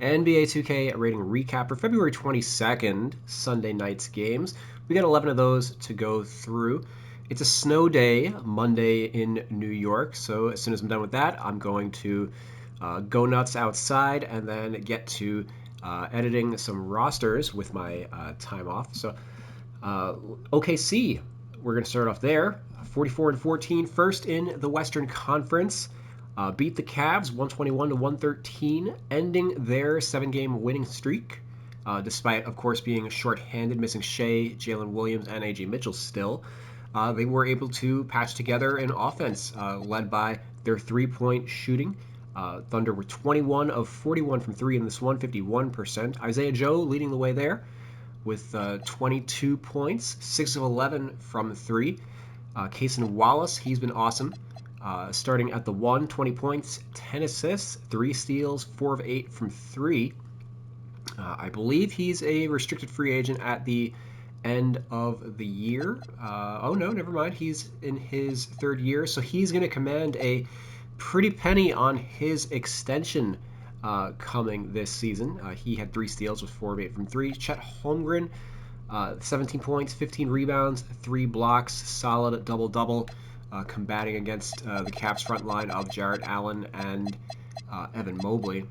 NBA 2K rating recap for February 22nd, Sunday night's games. We got 11 of those to go through. It's a snow day, Monday in New York, so as soon as I'm done with that, I'm going to go nuts outside and then get to editing some rosters with my time off. So OKC, we're going to start off there. 44-14, first in the Western Conference. Beat the Cavs 121-113, ending their 7-game winning streak, despite, of course, being shorthanded, missing Shea, Jalen Williams, and A.J. Mitchell still. They were able to patch together an offense led by their three-point shooting. Thunder were 21 of 41 from three in this one, 51%. Isaiah Joe leading the way there with 22 points, 6 of 11 from three. Cason Wallace, he's been awesome. Starting at the 20 points, 10 assists, 3 steals, 4 of 8 from 3. I believe he's a restricted free agent at the end of the year. Oh, no, never mind. He's in his third year, so he's going to command a pretty penny on his extension coming this season. He had 3 steals with 4 of 8 from 3. Chet Holmgren, 17 points, 15 rebounds, 3 blocks, solid double-double. Combating against the Cavs front line of Jarrett Allen and Evan Mobley.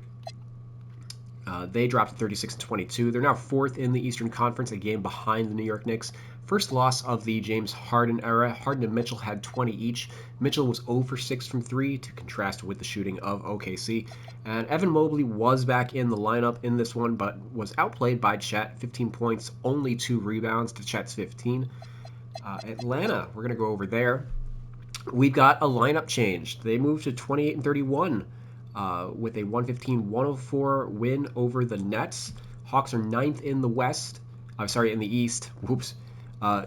They dropped to 36-22. They're now 4th in the Eastern Conference, a game behind the New York Knicks. First loss of the James Harden era. Harden and Mitchell had 20 each. Mitchell was 0 for 6 from 3 to contrast with the shooting of OKC. And Evan Mobley was back in the lineup in this one, but was outplayed by Chet. 15 points, only 2 rebounds to Chet's 15. Atlanta, we're going to go over there. We've got a lineup change. They moved to 28-31 with a 115-104 win over the Nets. Hawks are 9th in the East. Whoops.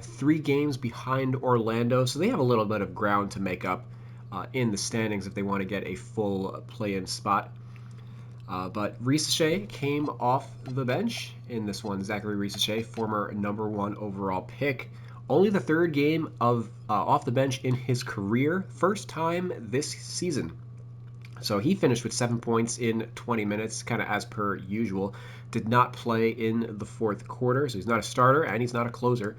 3 games behind Orlando, so they have a little bit of ground to make up in the standings if they want to get a full play-in spot. But Risacher came off the bench in this one. Zaccarrie Risacher, former number 1 overall pick. Only the 3rd game of off the bench in his career, first time this season. So he finished with 7 points in 20 minutes, kind of as per usual. Did not play in the 4th quarter, so he's not a starter and he's not a closer.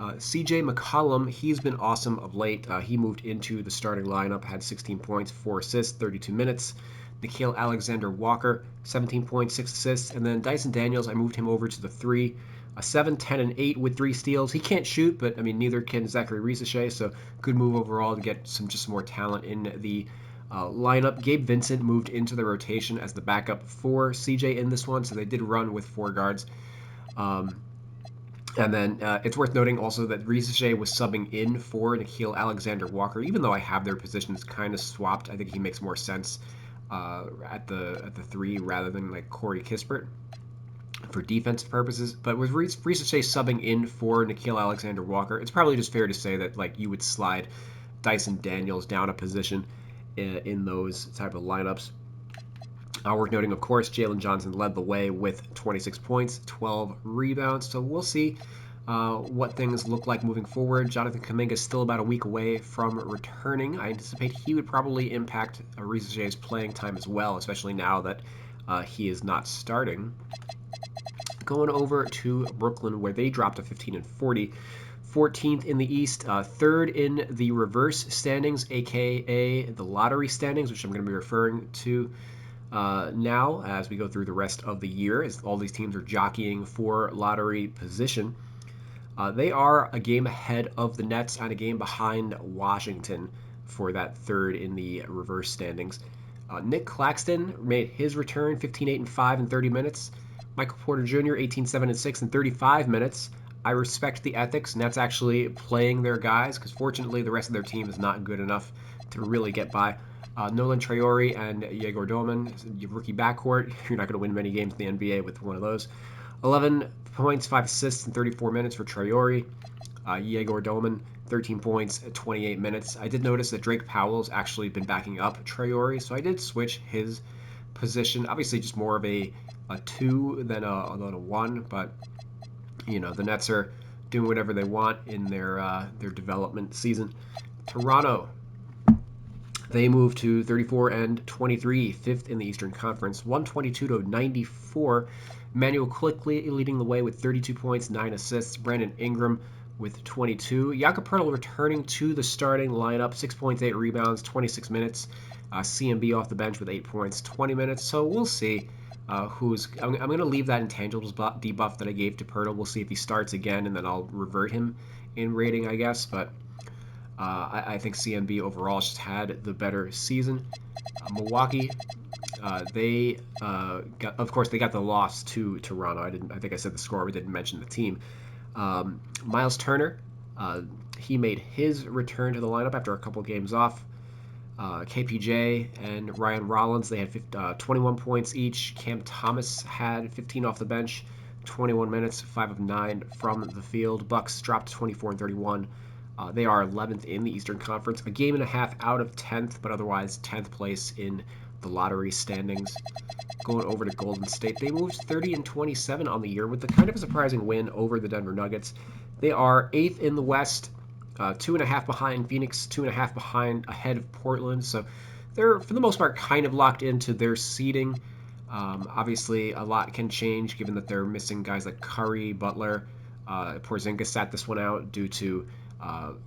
CJ McCollum, he's been awesome of late. He moved into the starting lineup, had 16 points, 4 assists, 32 minutes. Nickeil Alexander-Walker, 17 points, 6 assists. And then Dyson Daniels, I moved him over to the 3. 7, 10, and 8 with 3 steals. He can't shoot, but neither can Zaccarrie Risacher, so good move overall to get some more talent in the lineup. Gabe Vincent moved into the rotation as the backup for CJ in this one, so they did run with 4 guards. And then it's worth noting also that Risacher was subbing in for Nickeil Alexander-Walker, even though I have their positions kind of swapped. I think he makes more sense at the 3 rather than like Corey Kispert for defensive purposes. But with Risacher subbing in for Nickeil Alexander-Walker, it's probably just fair to say that like you would slide Dyson Daniels down a position in those type of lineups. Worth noting, of course, Jalen Johnson led the way with 26 points, 12 rebounds. So we'll see what things look like moving forward. Jonathan Kuminga is still about a week away from returning. I anticipate he would probably impact Risacher's playing time as well, especially now that he is not starting. Going over to Brooklyn, where they dropped to 15-40, 14th in the East, 3rd in the reverse standings, aka the lottery standings, which I'm going to be referring to now as we go through the rest of the year, as all these teams are jockeying for lottery position. They are a game ahead of the Nets and a game behind Washington for that 3rd in the reverse standings. Nick Claxton made his return, 15-8-5 in 30 minutes. Michael Porter Jr., 18-7-6 in 35 minutes. I respect the ethics, and that's actually playing their guys, because fortunately the rest of their team is not good enough to really get by. Nolan Traore and Yegor Doman, your rookie backcourt. You're not going to win many games in the NBA with one of those. 11 points, 5 assists in 34 minutes for Traore. Yegor Doman, 13 points, 28 minutes. I did notice that Drake Powell's actually been backing up Traore, so I did switch his position. Obviously just more of a 2 than a 1, but the Nets are doing whatever they want in their development season. Toronto, They moved to 34 and 23, fifth in the Eastern Conference, 122 to 94. Manuel quickly leading the way with 32 points, 9 assists. Brandon Ingram with 22. Jakob Poeltl returning to the starting lineup, 6 points, 8 rebounds, 26 minutes. CMB off the bench with 8 points, 20 minutes. So we'll see who's. I'm going to leave that intangibles debuff that I gave to Poeltl. We'll see if he starts again, and then I'll revert him in rating, I guess. But I think CMB overall just had the better season. Milwaukee, of course, they got the loss to Toronto. I think I said the score, but didn't mention the team. Miles Turner, he made his return to the lineup after a couple games off. KPJ and Ryan Rollins, they had 21 points each. Cam Thomas had 15 off the bench, 21 minutes, 5 of 9 from the field. Bucks dropped to 24 and 31. They are 11th in the Eastern Conference, a game and a half out of 10th, but otherwise 10th place in the lottery standings. Going over to Golden State, they moved 30 and 27 on the year with the kind of a surprising win over the Denver Nuggets. They are 8th in the West, 2.5 behind Phoenix, 2.5 behind ahead of Portland. So they're, for the most part, kind of locked into their seeding. Obviously, a lot can change given that they're missing guys like Curry, Butler. Porzingis sat this one out due to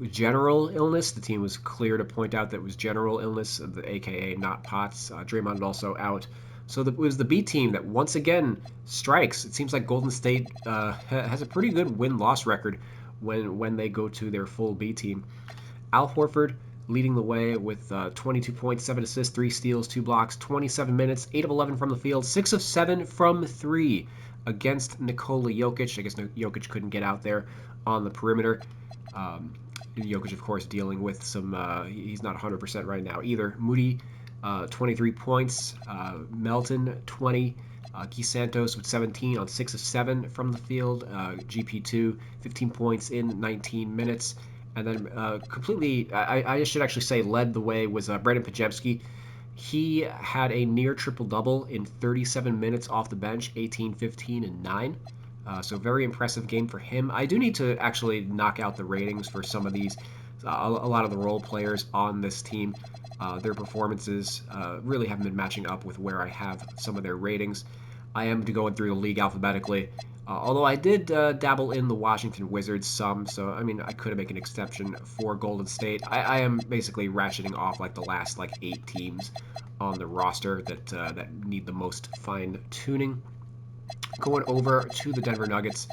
general illness. The team was clear to point out that it was general illness, aka not POTS. Draymond also out. So it was the B team that once again strikes. It seems like Golden State has a pretty good win-loss record when they go to their full B team. Al Horford leading the way with 22 points, 7 assists, 3 steals, 2 blocks, 27 minutes, 8 of 11 from the field, 6 of 7 from 3 against Nikola Jokic. I guess Jokic couldn't get out there on the perimeter. Jokic, of course, dealing with some, he's not 100% right now either. Moody, 23 points. Melton, 20. Key Santos with 17 on 6 of 7 from the field. GP2, 15 points in 19 minutes. And then completely, I should actually say, led the way was Brandon Pajemski. He had a near triple-double in 37 minutes off the bench, 18, 15, and 9. So very impressive game for him. I do need to actually knock out the ratings for some of these, a lot of the role players on this team. Their performances really haven't been matching up with where I have some of their ratings. I am going through the league alphabetically, although I did dabble in the Washington Wizards some, so I mean I could make an exception for Golden State. I am basically ratcheting off like the last 8 teams on the roster that need the most fine tuning. Going over to the Denver Nuggets,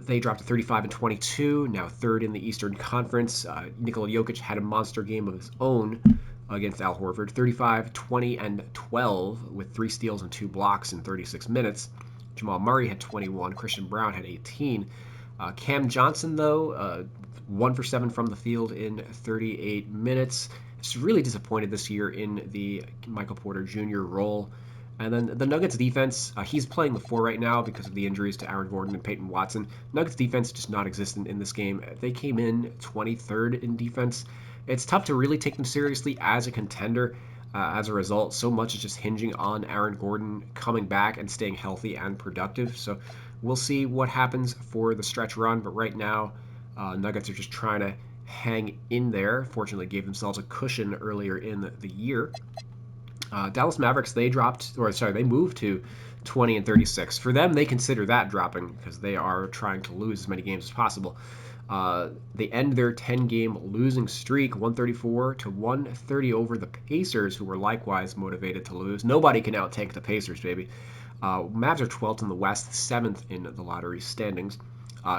they dropped to 35 and 22, now third in the Eastern Conference. Nikola Jokic had a monster game of his own against Al Horford, 35, 20, and 12 with 3 steals and 2 blocks in 36 minutes. Jamal Murray had 21, Christian Brown had 18. Cam Johnson, though, 1 for 7 from the field in 38 minutes. Just really disappointed this year in the Michael Porter Jr. role. And then the Nuggets defense, he's playing the 4 right now because of the injuries to Aaron Gordon and Peyton Watson. Nuggets defense just not existent in this game. They came in 23rd in defense. It's tough to really take them seriously as a contender. As a result, so much is just hinging on Aaron Gordon coming back and staying healthy and productive. So we'll see what happens for the stretch run. But right now, Nuggets are just trying to hang in there. Fortunately, gave themselves a cushion earlier in the year. Dallas Mavericks, they moved to 20 and 36. For them, they consider that dropping because they are trying to lose as many games as possible. They end their 10-game losing streak, 134 to 130 over the Pacers, who were likewise motivated to lose. Nobody can out-tank the Pacers, baby. Mavs are 12th in the West, 7th in the lottery standings.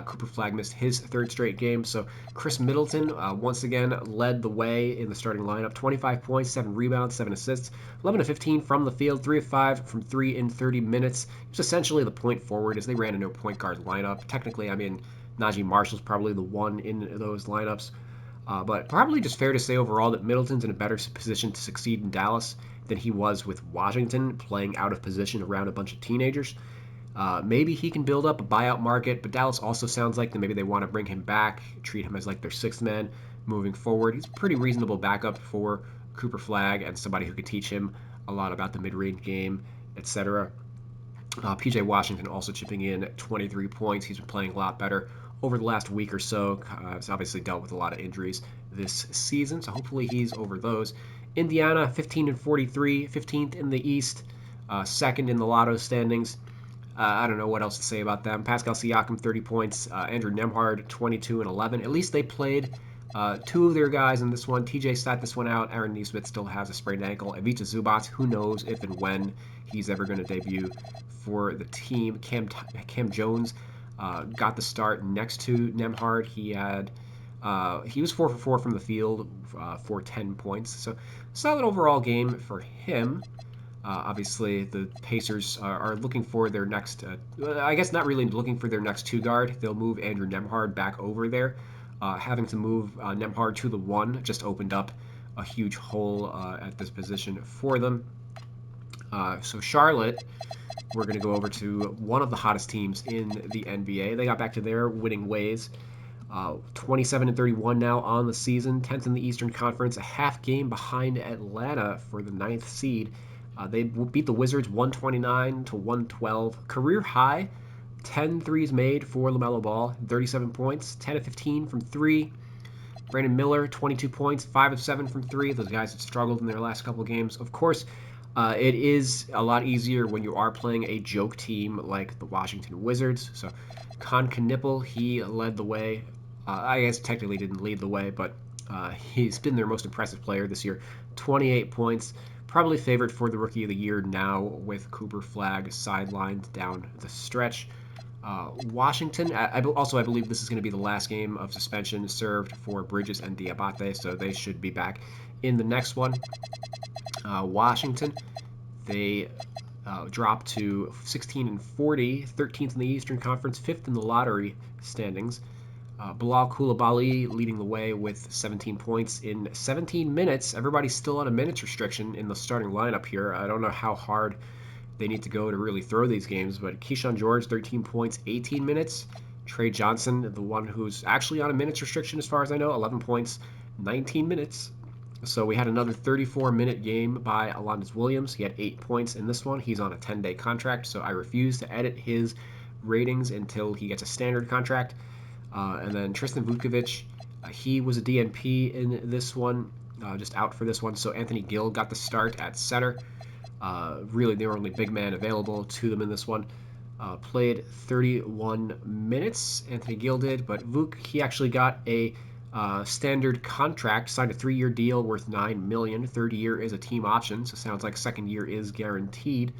Cooper Flagg missed his 3rd straight game, so Chris Middleton once again led the way in the starting lineup. 25 points, 7 rebounds, 7 assists, 11 of 15 from the field, 3 of 5 from 3 in 30 minutes. It was essentially the point forward as they ran into a point guard lineup. Technically, I mean, Najee Marshall's probably the one in those lineups. But probably just fair to say overall that Middleton's in a better position to succeed in Dallas than he was with Washington, playing out of position around a bunch of teenagers. Maybe he can build up a buyout market, but Dallas also sounds like that maybe they want to bring him back, treat him as like their 6th man moving forward. He's a pretty reasonable backup for Cooper Flagg and somebody who could teach him a lot about the mid-range game, etc. PJ Washington also chipping in 23 points. He's been playing a lot better over the last week or so. He's obviously dealt with a lot of injuries this season, so hopefully he's over those. Indiana, 15-43, 15th in the East, second in the Lotto standings. I don't know what else to say about them. Pascal Siakam, 30 points. Andrew Nembhard, 22 and 11. At least they played two of their guys in this one. TJ sat this one out. Aaron Nesmith still has a sprained ankle. Ivica Zubac, who knows if and when he's ever going to debut for the team. Cam Jones got the start next to Nembhard. He was 4 for 4 from the field for 10 points. So solid overall game for him. Obviously, the Pacers are looking for their next, I guess not really looking for their next two guard. They'll move Andrew Nembhard back over there. Having to move Nembhard to the 1 just opened up a huge hole at this position for them. So Charlotte, we're going to go over to one of the hottest teams in the NBA. They got back to their winning ways. 27-31 now on the season, 10th in the Eastern Conference, a half game behind Atlanta for the 9th seed. They beat the Wizards 129-112. Career high, 10 threes made for LaMelo Ball, 37 points, 10 of 15 from 3. Brandon Miller, 22 points, 5 of 7 from 3. Those guys have struggled in their last couple of games. Of course, it is a lot easier when you are playing a joke team like the Washington Wizards. So Con Knipple, he led the way. I guess technically didn't lead the way, but he's been their most impressive player this year. 28 points. Probably favored for the Rookie of the Year now with Cooper Flagg sidelined down the stretch. Washington, I believe this is going to be the last game of suspension served for Bridges and Diabate, so they should be back in the next one. Washington, they dropped to 16-40, 13th in the Eastern Conference, 5th in the lottery standings. Bilal Coulibaly leading the way with 17 points in 17 minutes. Everybody's still on a minutes restriction in the starting lineup here. I don't know how hard they need to go to really throw these games, but Keyshawn George, 13 points, 18 minutes. Trey Johnson, the one who's actually on a minutes restriction as far as I know, 11 points, 19 minutes. So we had another 34-minute game by Alondes Williams. He had 8 points in this one. He's on a 10-day contract, so I refuse to edit his ratings until he gets a standard contract. And then Tristan Vukovic, he was a DNP in this one, just out for this one. So Anthony Gill got the start at center. Really, they were only big man available to them in this one. Played 31 minutes, Anthony Gill did, but Vuk, he actually got a standard contract, signed a 3-year deal worth $9 million. Third year is a team option, so sounds like second year is guaranteed.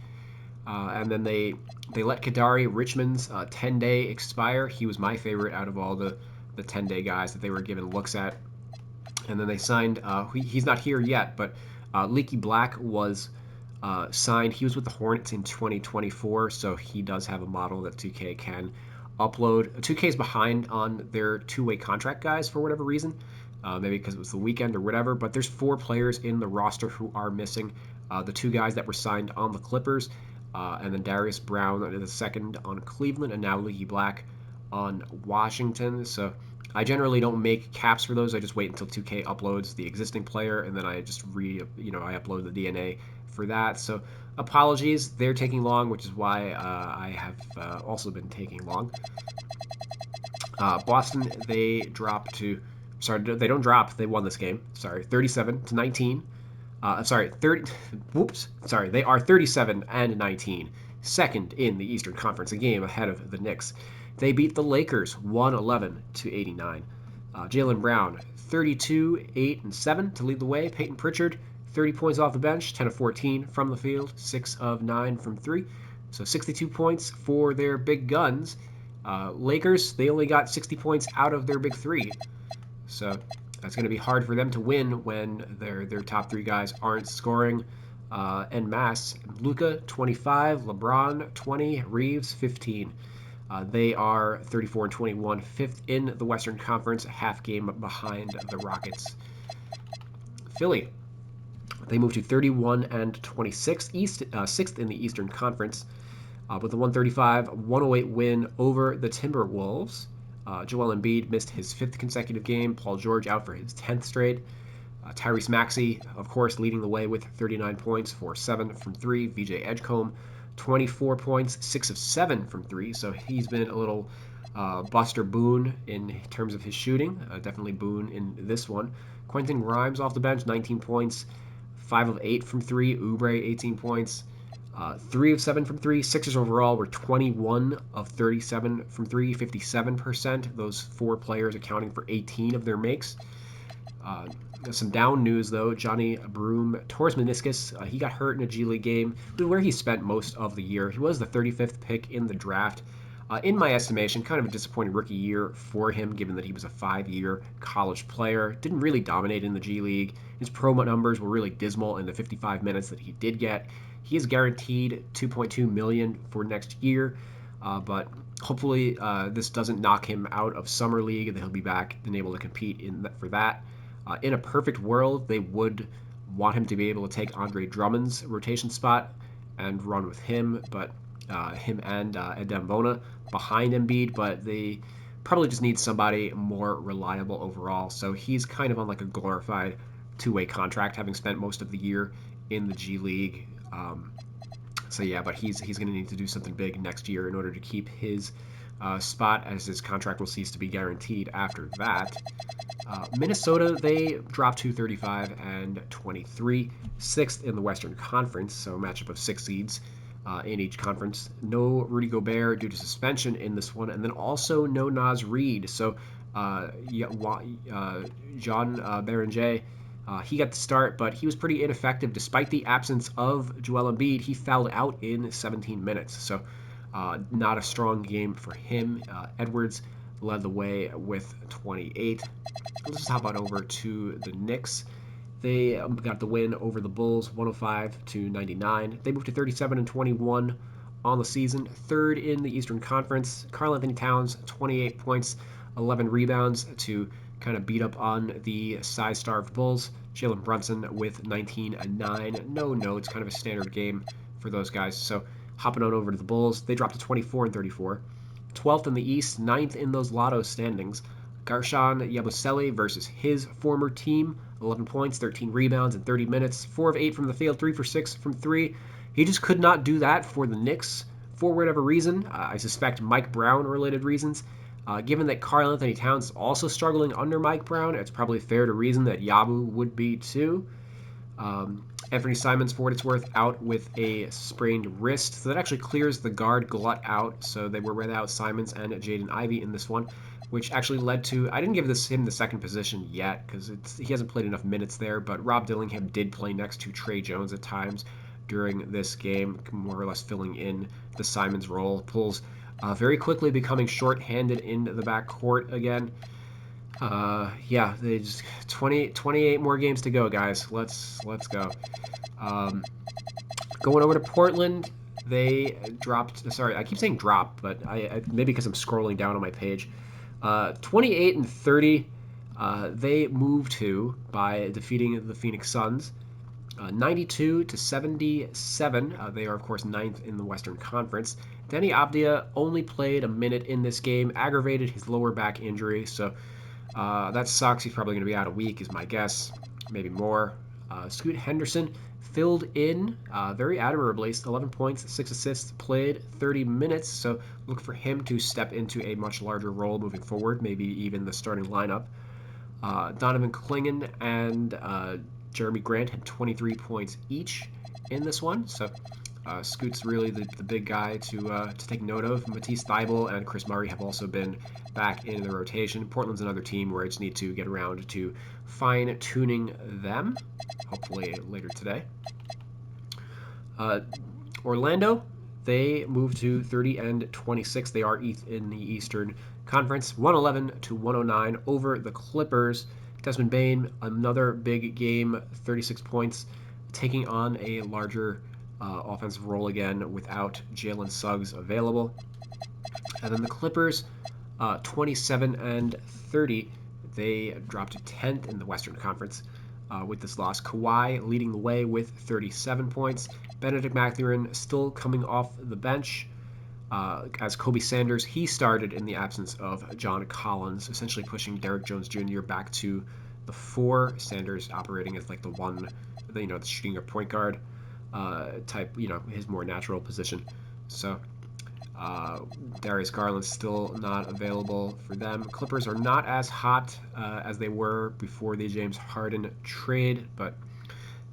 And then they let Kadari Richmond's 10-day expire. He was my favorite out of all the 10-day guys that they were given looks at. And then they signed, he's not here yet, but Leaky Black was signed. He was with the Hornets in 2024, so he does have a model that 2K can upload. 2K is behind on their two-way contract guys for whatever reason. Maybe because it was the weekend or whatever, but there's 4 players in the roster who are missing. The 2 guys that were signed on the Clippers, and then Darius Brown in the second on Cleveland, and now Leaky Black on Washington. So I generally don't make caps for those. I just wait until 2K uploads the existing player, and then I just I upload the DNA for that. So apologies, they're taking long, which is why I have also been taking long. Boston, they dropped to, they don't drop, they won this game. 37-19. They are 37-19, second in the Eastern Conference, a game ahead of the Knicks. They beat the Lakers 111-89. Jaylen Brown, 32, 8, and 7 to lead the way. Peyton Pritchard, 30 points off the bench, 10 of 14 from the field, 6 of 9 from 3. So 62 points for their big guns. Lakers, they only got 60 points out of their big 3. So that's going to be hard for them to win when their top 3 guys aren't scoring en masse. Luka, 25, LeBron, 20, Reeves, 15. They are 34-21, 5th in the Western Conference, a half game behind the Rockets. Philly, they moved to 31-26, 6th in the Eastern Conference, with a 135-108 win over the Timberwolves. Joel Embiid missed his 5th consecutive game. Paul George out for his 10th straight. Tyrese Maxey, of course, leading the way with 39 points, 4-7 from 3. VJ Edgecombe, 24 points, 6 of 7 from 3. So he's been a little Buster Boone in terms of his shooting, definitely Boone in this one. Quentin Grimes off the bench, 19 points, 5 of 8 from 3. Oubre, 18 points, 3 of 7 from 3. Sixers overall were 21 of 37 from 3, 57%. Those 4 players accounting for 18 of their makes. Some down news, though. Johnny Broome tore his meniscus. He got hurt in a G League game, where he spent most of the year. He was the 35th pick in the draft. In my estimation, kind of a disappointing rookie year for him, given that he was a 5-year college player. Didn't really dominate in the G League. His pro numbers were really dismal in the 55 minutes that he did get. He is guaranteed $2.2 million for next year, but hopefully this doesn't knock him out of summer league, and that he'll be back and able to compete for that. In a perfect world, they would want him to be able to take Andre Drummond's rotation spot and run with him, but him and Adembona behind Embiid, but they probably just need somebody more reliable overall. So he's kind of on like a glorified two-way contract, having spent most of the year in the G League. So yeah, but he's going to need to do something big next year in order to keep his spot, as his contract will cease to be guaranteed after that. Minnesota, they dropped to 35 and 23, 6th in the Western Conference, so a matchup of 6 seeds in each conference. No Rudy Gobert due to suspension in this one, and then also no Naz Reid. So John Berenger, he got the start, but he was pretty ineffective despite the absence of Joel Embiid. He fouled out in 17 minutes, so not a strong game for him. Edwards led the way with 28. Let's just hop on over to the Knicks. They got the win over the Bulls, 105-99. They moved to 37 and 21 on the season, 3rd in the Eastern Conference. Karl-Anthony Towns, 28 points, 11 rebounds to kind of beat up on the size-starved Bulls. Jalen Brunson with 19 and 9. No notes, kind of a standard game for those guys. So hopping on over to the Bulls, they dropped to 24 and 34. 12th in the East, 9th in those lotto standings. Garshawn Yabusele versus his former team, 11 points, 13 rebounds in 30 minutes, 4 of 8 from the field, 3 for 6 from 3. He just could not do that for the Knicks for whatever reason. I suspect Mike Brown-related reasons. Given that Karl-Anthony Towns is also struggling under Mike Brown, it's probably fair to reason that Yabu would be too. Anthony Simons, for what it's worth, out with a sprained wrist. So that actually clears the guard glut out. So they were without Simons and Jaden Ivey in this one, which actually led to, I didn't give him the second position yet because he hasn't played enough minutes there, but Rob Dillingham did play next to Trey Jones at times during this game, more or less filling in the Simons role. Pulls very quickly becoming short-handed in the backcourt again. Yeah, they just 28 more games to go, guys. Let's go. Going over to Portland, they dropped. Sorry, I keep saying drop, but I maybe because I'm scrolling down on my page. 28 and 30. They moved to by defeating the Phoenix Suns. 92-77. They are, of course, 9th in the Western Conference. Denny Abdia only played a minute in this game, aggravated his lower back injury, so that sucks. He's probably going to be out a week, is my guess, maybe more. Scoot Henderson filled in very admirably, 11 points, 6 assists, played 30 minutes, so look for him to step into a much larger role moving forward, maybe even the starting lineup. Donovan Clingan and Jeremy Grant had 23 points each in this one, so Scoot's really the big guy to take note of. Matisse Thybulle and Chris Murray have also been back in the rotation. Portland's another team where I just need to get around to fine-tuning them, hopefully later today. Orlando, they moved to 30 and 26. They are in the Eastern Conference, 111-109 over the Clippers. Desmond Bane, another big game, 36 points, taking on a larger offensive role again without Jalen Suggs available. And then the Clippers, 27 and 30, they dropped to 10th in the Western Conference with this loss. Kawhi leading the way with 37 points. Benedict Mathurin still coming off the bench as Kobe Sanders. He started in the absence of John Collins, essentially pushing Derrick Jones Jr. back to the 4. Sanders operating as like the one, the shooting or point guard type, his more natural position. So Darius Garland's still not available for them. Clippers are not as hot as they were before the James Harden trade, but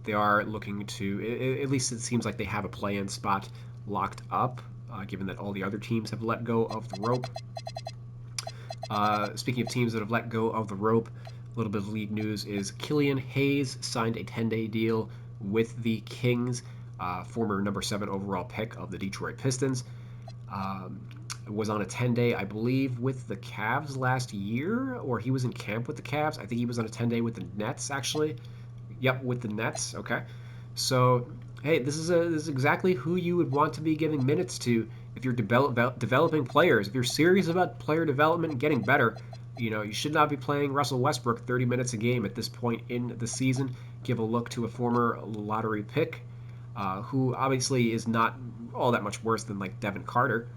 they are looking to, at least it seems like they have a play-in spot locked up, given that all the other teams have let go of the rope. Speaking of teams that have let go of the rope, a little bit of league news is Killian Hayes signed a 10-day deal with the Kings, former number 7 overall pick of the Detroit Pistons. Was on a 10-day, I believe, with the Cavs last year, or he was in camp with the Cavs. I think he was on a 10-day with the Nets, actually. Yep, with the Nets. Okay. So, hey, this is exactly who you would want to be giving minutes to if you're developing players. If you're serious about player development and getting better, you should not be playing Russell Westbrook 30 minutes a game at this point in the season. Give a look to a former lottery pick, who obviously is not all that much worse than like Devin Carter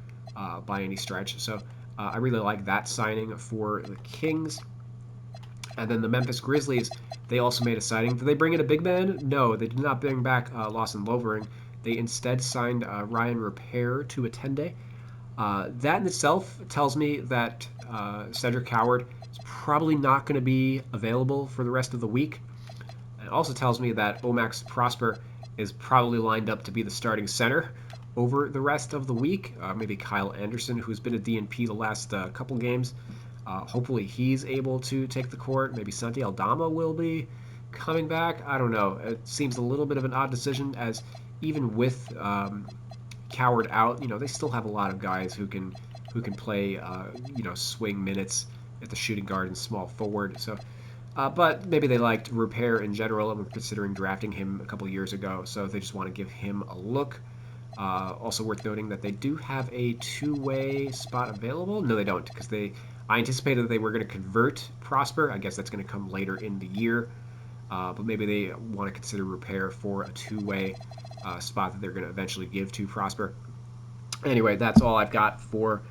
by any stretch. So I really like that signing for the Kings. And then the Memphis Grizzlies, they also made a signing. Did they bring in a big man? No, they did not bring back Lawson Lovering. They instead signed Ryan Repair to a 10-day. That in itself tells me that Cedric Howard is probably not going to be available for the rest of the week. It also tells me that Omax Prosper is probably lined up to be the starting center over the rest of the week. Maybe Kyle Anderson, who's been a DNP the last couple games. Hopefully he's able to take the court. Maybe Santi Aldama will be coming back. I don't know. It seems a little bit of an odd decision, as even with Coward out, they still have a lot of guys who can play, swing minutes at the shooting guard and small forward. So, but maybe they liked Repair in general and were considering drafting him a couple years ago, so they just want to give him a look. Also worth noting that they do have a two-way spot available. No, they don't, because I anticipated that they were going to convert Prosper. I guess that's going to come later in the year. But maybe they want to consider Repair for a two-way spot that they're going to eventually give to Prosper. Anyway, that's all I've got for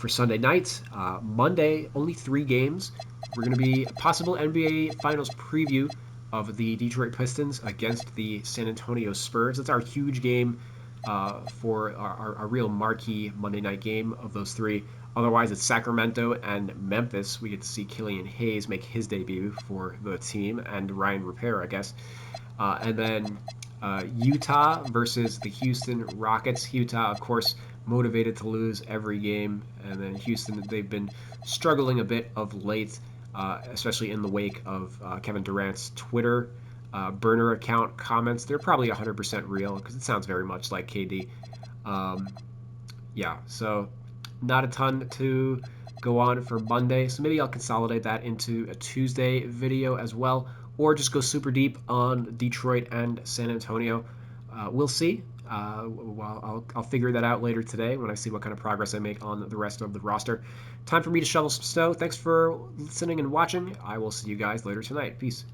Sunday night. Monday, only 3 games. We're going to be a possible NBA Finals preview of the Detroit Pistons against the San Antonio Spurs. That's our huge game for our real marquee Monday night game of those 3. Otherwise, it's Sacramento and Memphis. We get to see Killian Hayes make his debut for the team, and Ryan Repair, I guess. And then Utah versus the Houston Rockets. Utah, of course, motivated to lose every game. And then Houston, they've been struggling a bit of late, especially in the wake of Kevin Durant's Twitter burner account comments. They're probably 100% real because it sounds very much like KD. So not a ton to go on for Monday. So maybe I'll consolidate that into a Tuesday video as well, or just go super deep on Detroit and San Antonio. We'll see. I'll figure that out later today when I see what kind of progress I make on the rest of the roster. Time for me to shovel some snow. Thanks for listening and watching. I will see you guys later tonight. Peace.